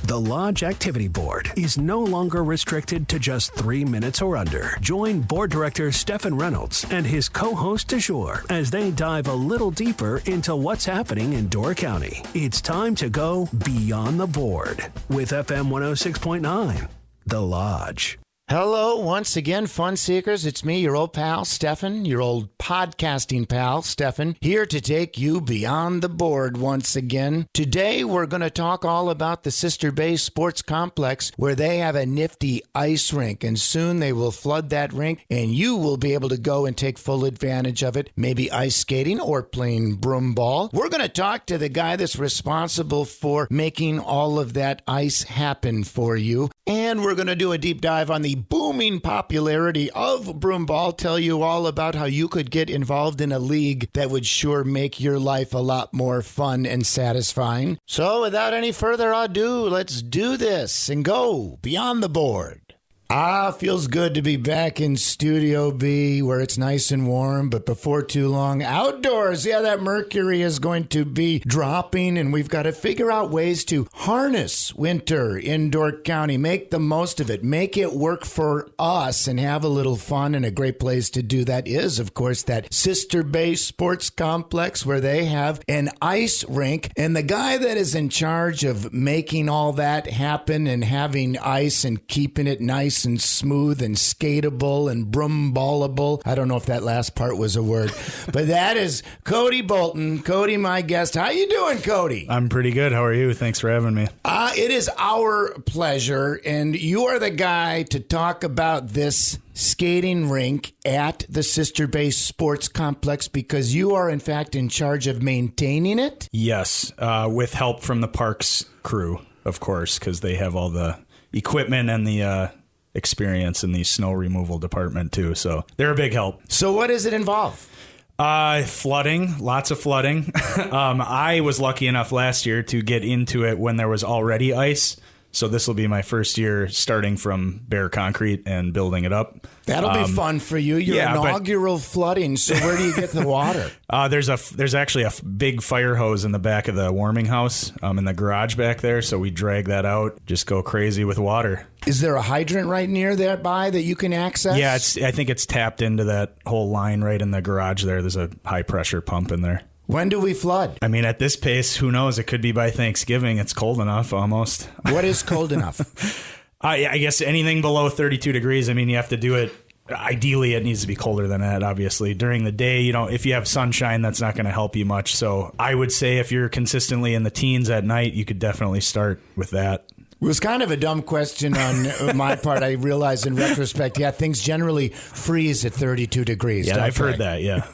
The Lodge Activity Board is no longer restricted to just 3 minutes or under. Join Board Director Stephen Reynolds and his co-host du jour as they dive a little deeper into what's happening in Door County. It's time to go beyond the board with FM 106.9, The Lodge. Hello, once again, fun seekers. It's me, your old pal, Stefan, your old podcasting pal, Stefan, here to take you beyond the board once again. Today, we're going to talk all about the Sister Bay Sports Complex, where they have a nifty ice rink, and soon they will flood that rink, and you will be able to go and take full advantage of it, maybe ice skating or playing broomball. We're going to talk to the guy that's responsible for making all of that ice happen for you, and we're going to do a deep dive on the booming popularity of broomball, tell you all about how you could get involved in a league that would sure make your life a lot more fun and satisfying. So without any further ado, let's do this and go beyond the board. Feels good to be back in Studio B where it's nice and warm, but before too long, outdoors. Yeah, that mercury is going to be dropping, and we've got to figure out ways to harness winter in Door County, make the most of it, make it work for us, and have a little fun. And a great place to do that is, of course, that Sister Bay Sports Complex where they have an ice rink. And the guy that is in charge of making all that happen and having ice and keeping it nice and smooth and skateable and broomballable. I don't know if that last part was a word, but that is Cody Bolton. Cody, my guest. How you doing, Cody? I'm pretty good. How are you? Thanks for having me. It is our pleasure, and you are the guy to talk about this skating rink at the Sister Bay Sports Complex because you are, in fact, in charge of maintaining it? Yes, with help from the parks crew, of course, because they have all the equipment and the experience in the snow removal department too, so they're a big help. So what does it involve? Flooding, lots of flooding. I was lucky enough last year to get into it when there was already ice. So this will be my first year starting from bare concrete and building it up. That'll be fun for you. Your inaugural flooding. So where do you get the water? There's actually a big fire hose in the back of the warming house in the garage back there. So we drag that out, just go crazy with water. Is there a hydrant right near there by that you can access? Yeah, I think it's tapped into that whole line right in the garage there. There's a high pressure pump in there. When do we flood? I mean, at this pace, who knows? It could be by Thanksgiving. It's cold enough almost. What is cold enough? I guess anything below 32 degrees. I mean, you have to do it. Ideally, it needs to be colder than that, obviously. During the day, if you have sunshine, that's not going to help you much. So I would say if you're consistently in the teens at night, you could definitely start with that. It was kind of a dumb question on my part. I realize in retrospect, yeah, things generally freeze at 32 degrees. Yeah, I've heard that, yeah.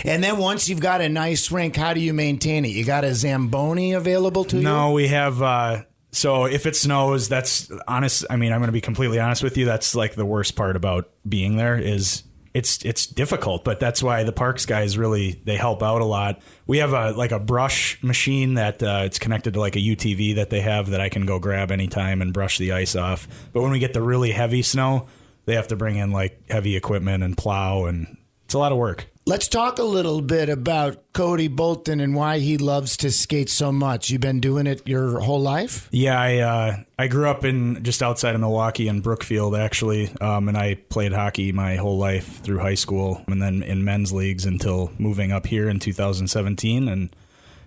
And then once you've got a nice rink, how do you maintain it? You got a Zamboni available to you? No, we have... So if it snows, that's honest. I mean, I'm going to be completely honest with you. That's like the worst part about being there is it's difficult, but that's why the parks guys really, they help out a lot. We have a brush machine that it's connected to like a UTV that they have that I can go grab anytime and brush the ice off. But when we get the really heavy snow, they have to bring in like heavy equipment and plow, and it's a lot of work. Let's talk a little bit about Cody Bolton and why he loves to skate so much. You've been doing it your whole life? Yeah, I grew up in just outside of Milwaukee in Brookfield, actually, and I played hockey my whole life through high school and then in men's leagues until moving up here in 2017. And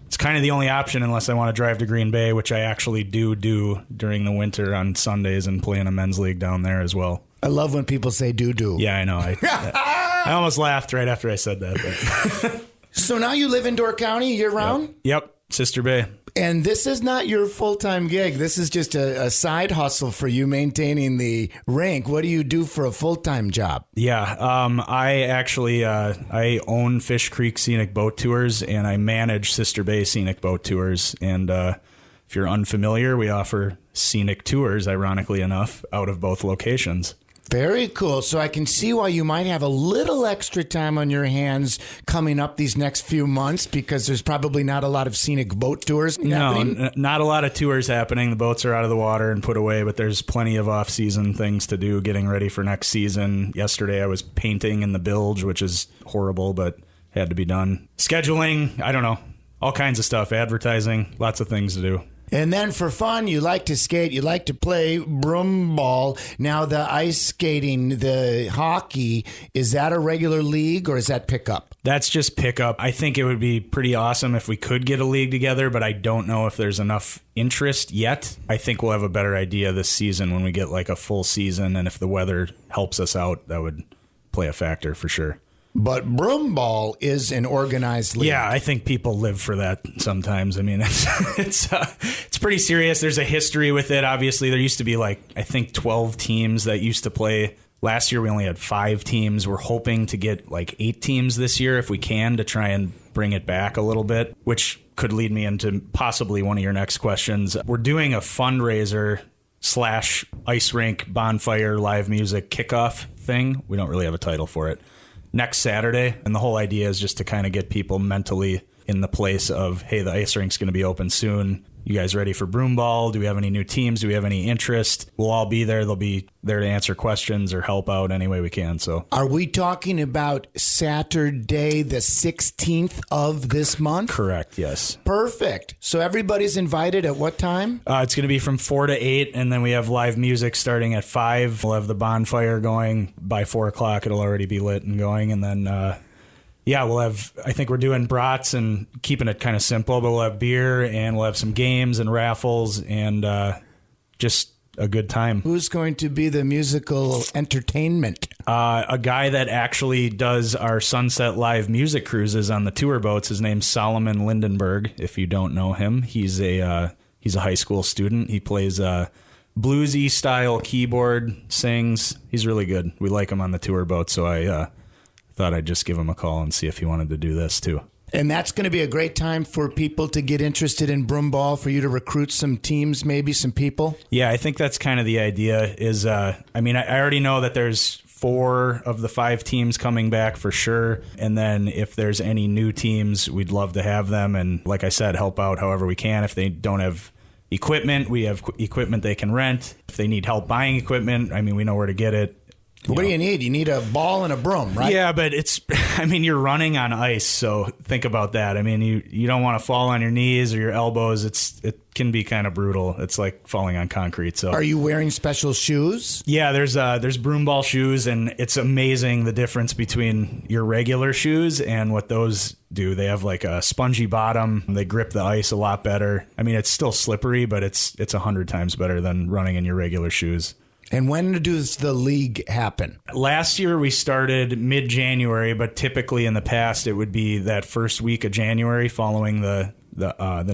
it's kind of the only option unless I want to drive to Green Bay, which I actually do during the winter on Sundays and play in a men's league down there as well. I love when people say do. Yeah, I know. I almost laughed right after I said that. But. So now you live in Door County year-round? Yep, Sister Bay. And this is not your full-time gig. This is just a side hustle for you maintaining the rink. What do you do for a full-time job? Yeah, I actually I own Fish Creek Scenic Boat Tours, and I manage Sister Bay Scenic Boat Tours. And if you're unfamiliar, we offer scenic tours, ironically enough, out of both locations. Very cool. So I can see why you might have a little extra time on your hands coming up these next few months, because there's probably not a lot of scenic boat tours happening. No, not a lot of tours happening. The boats are out of the water and put away, but there's plenty of off-season things to do, getting ready for next season. Yesterday I was painting in the bilge, which is horrible, but had to be done. Scheduling, I don't know, all kinds of stuff. Advertising, lots of things to do. And then for fun, you like to skate, you like to play broomball. Now the ice skating, the hockey, is that a regular league or is that pickup? That's just pickup. I think it would be pretty awesome if we could get a league together, but I don't know if there's enough interest yet. I think we'll have a better idea this season when we get like a full season, and if the weather helps us out, that would play a factor for sure. But broomball is an organized league. Yeah, I think people live for that sometimes. I mean, it's pretty serious. There's a history with it. Obviously, there used to be like, I think 12 teams that used to play. Last year, we only had 5 teams. We're hoping to get like 8 teams this year if we can, to try and bring it back a little bit, which could lead me into possibly one of your next questions. We're doing a fundraiser / ice rink bonfire live music kickoff thing. We don't really have a title for it. Next Saturday, and the whole idea is just to kind of get people mentally in the place of, hey, the ice rink's going to be open soon. You guys ready for broomball? Do we have any new teams? Do we have any interest? We'll all be there. They'll be there to answer questions or help out any way we can. So, are we talking about Saturday, the 16th of this month? Correct, yes. Perfect. So everybody's invited at what time? It's going to be from 4 to 8, and then we have live music starting at 5. We'll have the bonfire going. By 4 o'clock, it'll already be lit and going, and then... yeah, we'll have, I think we're doing brats and keeping it kind of simple, but we'll have beer and we'll have some games and raffles and just a good time. Who's going to be the musical entertainment? A guy that actually does our Sunset Live music cruises on the tour boats. His name's Solomon Lindenberg, if you don't know him. He's a high school student. He plays bluesy style keyboard, sings. He's really good. We like him on the tour boat, so I... thought I'd just give him a call and see if he wanted to do this too. And that's going to be a great time for people to get interested in broomball, for you to recruit some teams, maybe some people. Yeah, I think that's kind of the idea is, I already know that there's 4 of the 5 teams coming back for sure. And then if there's any new teams, we'd love to have them. And like I said, help out however we can. If they don't have equipment, we have equipment they can rent. If they need help buying equipment, we know where to get it. What do you need? You need a ball and a broom, right? Yeah, but you're running on ice, so think about that. You don't want to fall on your knees or your elbows. It can be kind of brutal. It's like falling on concrete. So, are you wearing special shoes? Yeah, there's broomball shoes, and it's amazing the difference between your regular shoes and what those do. They have like a spongy bottom. They grip the ice a lot better. It's still slippery, but it's 100 times better than running in your regular shoes. And when does the league happen? Last year we started mid-January, but typically in the past it would be that first week of January following the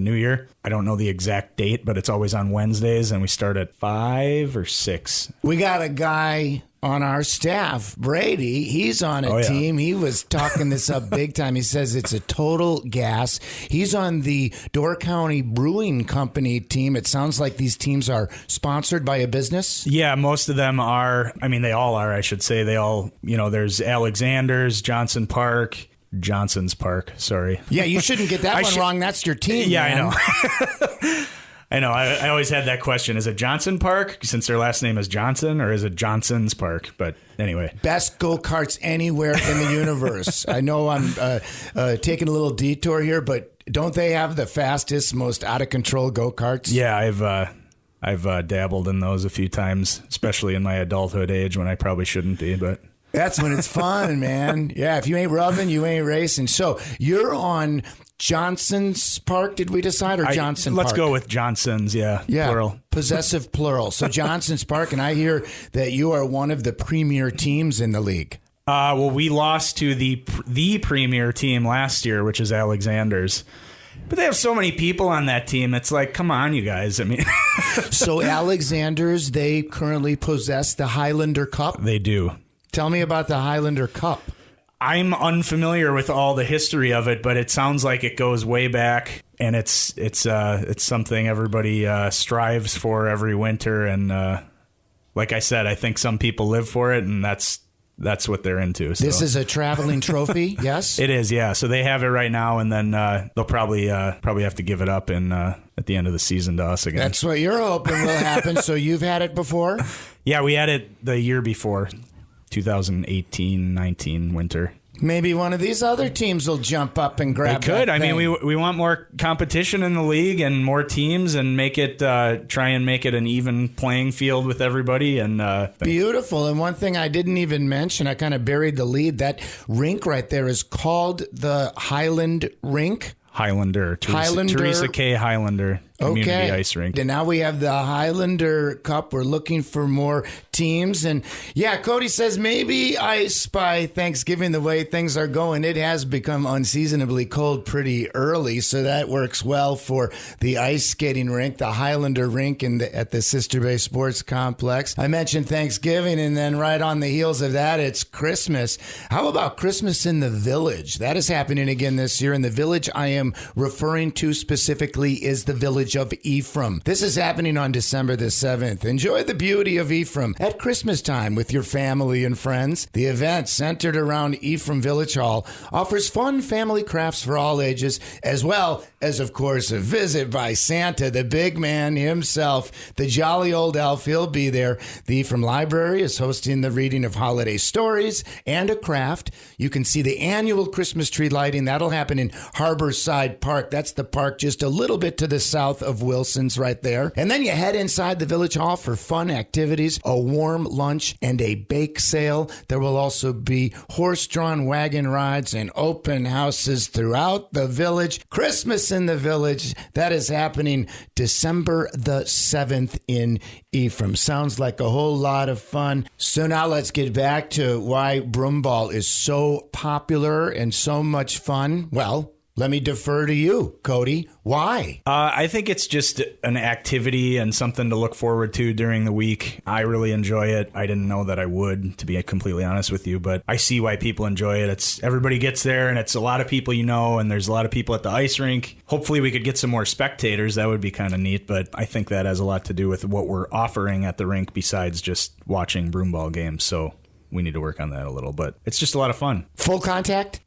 New Year. I don't know the exact date, but it's always on Wednesdays, and we start at 5 or 6. We got a guy on our staff, Brady. He's on a team. He was talking this up big time. He says it's a total gas. He's on the Door County Brewing Company team. It sounds like these teams are sponsored by a business. Yeah, most of them are. They all are, I should say. They all, there's Alexander's, Johnson's Park, sorry. Yeah, you shouldn't get that one wrong. That's your team. Yeah, man. I know. I know. I always had that question. Is it Johnson Park, since their last name is Johnson, or is it Johnson's Park? But anyway. Best go-karts anywhere in the universe. I know I'm taking a little detour here, but don't they have the fastest, most out-of-control go-karts? Yeah, I've dabbled in those a few times, especially in my adulthood age when I probably shouldn't be, but... That's when it's fun, man. Yeah, if you ain't rubbing, you ain't racing. So you're on Johnson's Park, did we decide, or Johnson Park? Let's go with Johnson's, yeah, plural. Possessive plural. So Johnson's Park, and I hear that you are one of the premier teams in the league. Well, we lost to the premier team last year, which is Alexander's. But they have so many people on that team. It's like, come on, you guys. So Alexander's, they currently possess the Highlander Cup? They do. Tell me about the Highlander Cup. I'm unfamiliar with all the history of it, but it sounds like it goes way back, and it's something everybody strives for every winter. And like I said, I think some people live for it, and that's what they're into. So. This is a traveling trophy, yes? It is, yeah. So they have it right now, and then they'll probably have to give it up at the end of the season to us again. That's what you're hoping will happen. So you've had it before? Yeah, we had it the year before. 2018-19 winter. Maybe one of these other teams will jump up and grab They could. that I mean, thing. we want more competition in the league and more teams and make it try and make it an even playing field with everybody. And Beautiful. And one thing I didn't even mention, I kind of buried the lead. That rink right there is called the Highland Rink. Hilander. Teresa K. Highlander. Community Ice Rink. And now we have the Highlander Cup. We're looking for more teams. And yeah, Cody says maybe ice by Thanksgiving. The way things are going, it has become unseasonably cold pretty early. So that works well for the ice skating rink, the Highlander Rink at the Sister Bay Sports Complex. I mentioned Thanksgiving, and then right on the heels of that, it's Christmas. How about Christmas in the Village? That is happening again this year. And the Village I am referring to specifically is the Village of Ephraim. This is happening on December the 7th. Enjoy the beauty of Ephraim at Christmas time with your family and friends. The event, centered around Ephraim Village Hall, offers fun family crafts for all ages, as well as, of course, a visit by Santa, the big man himself, the jolly old elf. He'll be there. The Ephraim Library is hosting the reading of holiday stories and a craft. You can see the annual Christmas tree lighting. That'll happen in Harborside Park. That's the park just a little bit to the south of Wilson's right there. And then you head inside the Village Hall for fun activities, a warm lunch, and a bake sale. There will also be horse-drawn wagon rides and open houses throughout the village. Christmas in the Village, that is happening December the 7th in Ephraim. Sounds like a whole lot of fun. So now let's get back to why broomball is so popular and so much fun. Well, let me defer to you, Cody. Why? I think it's just an activity and something to look forward to during the week. I really enjoy it. I didn't know that I would, to be completely honest with you, but I see why people enjoy it. It's everybody gets there, and it's a lot of people you know, and there's a lot of people at the ice rink. Hopefully we could get some more spectators. That would be kind of neat, but I think that has a lot to do with what we're offering at the rink besides just watching broomball games. So we need to work on that a little, but it's just a lot of fun. Full contact?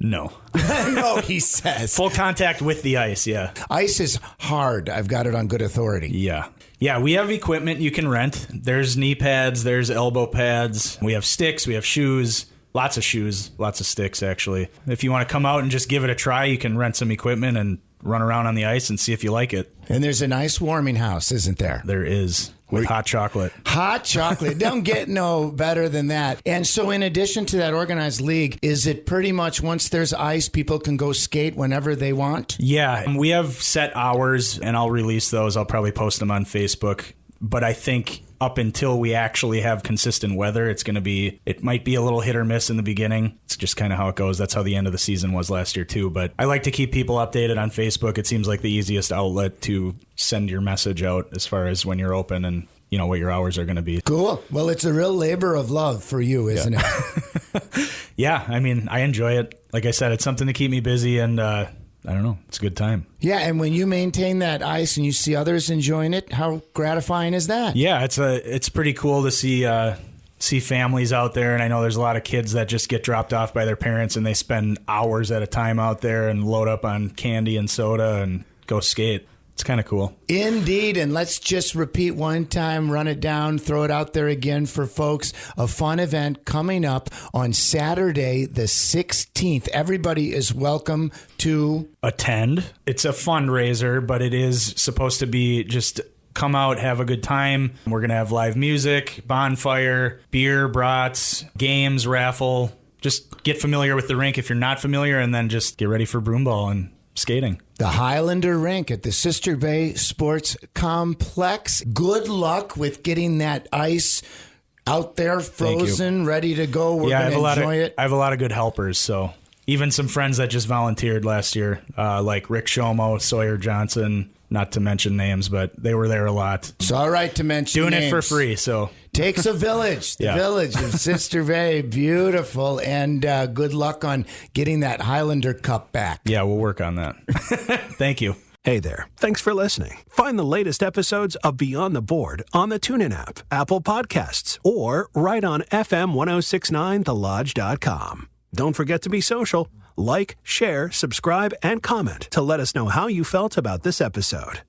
No. No, he says. Full contact with the ice, yeah. Ice is hard. I've got it on good authority. Yeah. Yeah, we have equipment you can rent. There's knee pads, there's elbow pads. We have sticks, we have shoes. Lots of shoes, lots of sticks, actually. If you want to come out and just give it a try, you can rent some equipment and run around on the ice and see if you like it. And there's an ice warming house, isn't there? There is. With hot chocolate. Hot chocolate. Don't get no better than that. And so in addition to that organized league, is it pretty much once there's ice, people can go skate whenever they want? Yeah. We have set hours, and I'll release those. I'll probably post them on Facebook. But I think up until we actually have consistent weather, it might be a little hit or miss in the beginning. It's just kind of how it goes. That's how the end of the season was last year too. But I like to keep people updated on Facebook. It seems like the easiest outlet to send your message out as far as when you're open and you know what your hours are going to be. Cool. Well, it's a real labor of love for you, isn't it? Yeah. I mean, I enjoy it. Like I said, it's something to keep me busy, and I don't know. It's a good time. Yeah, and when you maintain that ice and you see others enjoying it, how gratifying is that? Yeah, it's pretty cool to see families out there, and I know there's a lot of kids that just get dropped off by their parents, and they spend hours at a time out there and load up on candy and soda and go skate. It's kind of cool. Indeed, and let's just repeat one time, run it down, throw it out there again for folks. A fun event coming up on Saturday the 16th. Everybody is welcome to attend. It's a fundraiser, but it is supposed to be just come out, have a good time. We're going to have live music, bonfire, beer, brats, games, raffle. Just get familiar with the rink if you're not familiar, and then just get ready for broomball and skating. The Highlander Rink at the Sister Bay Sports Complex. Good luck with getting that ice out there, frozen, ready to go. We're going to enjoy it. I have a lot of good helpers, so even some friends that just volunteered last year, like Rick Shomo, Sawyer Johnson, not to mention names, but they were there a lot. It's all right to mention names. Doing it for free, so... Takes a village, the village of Sister Bay. Beautiful. And good luck on getting that Highlander Cup back. Yeah, we'll work on that. Thank you. Hey there. Thanks for listening. Find the latest episodes of Beyond the Board on the TuneIn app, Apple Podcasts, or right on FM 1069thelodge.com. Don't forget to be social. Like, share, subscribe, and comment to let us know how you felt about this episode.